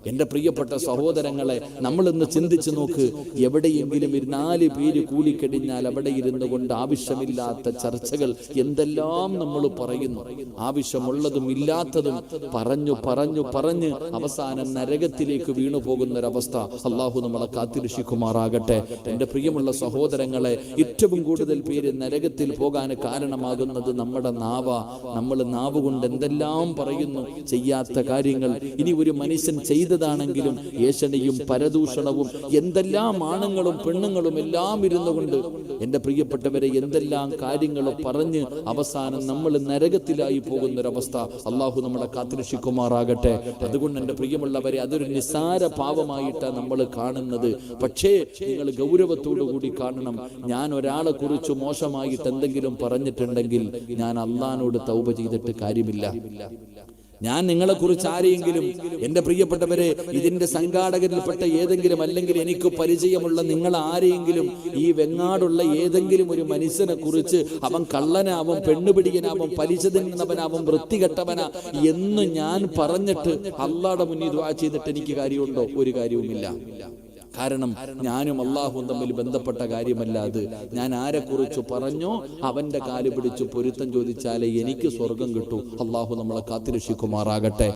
എൻ്റെ പ്രിയപ്പെട്ട സഹോദരങ്ങളെ, നമ്മളിന്ന് ചിന്തിച്ചു നോക്ക്. എവിടെയെങ്കിലും 4 പേര് കൂടിക്കഴിഞ്ഞാൽ അവിടെ ഇരുന്നു കൊണ്ട് ആവശ്യമില്ലാത്ത ചർച്ചകൾ എന്തെല്ലാം നമ്മൾ പറയുന്നു. ആവശ്യമുള്ളതും ഇല്ലാത്തതും പറഞ്ഞ് അവസാനം നരകത്തിലേക്ക് വീണു പോകുന്നൊരവസ്ഥ അള്ളാഹു നമ്മളെ കാത്തിരക്ഷിക്കുമാറാകട്ടെ. എൻ്റെ പ്രിയമുള്ള സഹോദരങ്ങളെ, ഏറ്റവും കൂടുതൽ പേര് നരകത്തിൽ പോകാൻ കാരണമാകുന്നത് നമ്മുടെ നാവ. നമ്മൾ നാവ് കൊണ്ട് എന്തെല്ലാം പറയുന്നു, ചെയ്യാത്ത കാര്യങ്ങൾ. ഇനി ഒരു മനുഷ്യൻ ചെയ്തതാണെങ്കിലും ഏഷണിയും പരദൂഷണവും എന്തെല്ലാം ആണുങ്ങളും പെണ്ണുങ്ങളും എല്ലാം ഇരുന്നു കൊണ്ട് എൻ്റെ പ്രിയപ്പെട്ടവരെ എന്തെല്ലാം കാര്യങ്ങൾ പറഞ്ഞ് അവസാനം നമ്മൾ നരകത്തിലായി പോകുന്നൊരവസ്ഥ അള്ളാഹു നമ്മളെ കാത്തിരക്ഷിക്കുമാറാകട്ടെ. അതുകൊണ്ട് എൻ്റെ പ്രിയമുള്ളവരെ, അതൊരു നിസ്സാര പാവമായിട്ടാണ് നമ്മൾ കാണുന്നത്. പക്ഷേ നിങ്ങൾ ഗൗരവത്തോടു കൂടി കാണണം. ഞാൻ ഒരാളെ കുറിച്ച് മോശമായിട്ട് എന്തെങ്കിലും പറഞ്ഞിട്ടുണ്ടെങ്കിൽ ഞാൻ അള്ളാഹിനോട് തൗബ ചെയ്തിട്ട് കാര്യമില്ല. ഞാൻ നിങ്ങളെക്കുറിച്ച് ആരെയെങ്കിലും, എൻ്റെ പ്രിയപ്പെട്ടവരെ, ഇതിൻ്റെ സംഘാടകരിൽപ്പെട്ട ഏതെങ്കിലും അല്ലെങ്കിൽ എനിക്ക് പരിചയമുള്ള നിങ്ങൾ ആരെയെങ്കിലും ഈ വെങ്ങാടുള്ള ഏതെങ്കിലും ഒരു മനുഷ്യനെ കുറിച്ച് അവൻ കള്ളനാവും, പെണ്ണുപിടിയനാവും, പലിശ തിന്നുന്നവനാവും, വൃത്തികെട്ടവനാ എന്ന് ഞാൻ പറഞ്ഞിട്ട് അള്ളാഹുടെ മുന്നിൽ ദുആ ചെയ്തിട്ട് എനിക്ക് കാര്യമുണ്ടോ? ഒരു കാര്യവുമില്ല. കാരണം ഞാനും അള്ളാഹുവും തമ്മിൽ ബന്ധപ്പെട്ട കാര്യമല്ല അത്. ഞാൻ ആരെക്കുറിച്ച് പറഞ്ഞോ അവന്റെ കാല് പിടിച്ച് പൊരുത്തം ചോദിച്ചാലേ എനിക്ക് സ്വർഗം കിട്ടൂ. അള്ളാഹു നമ്മളെ കാത്തിരക്ഷിക്കുമാറാകട്ടെ.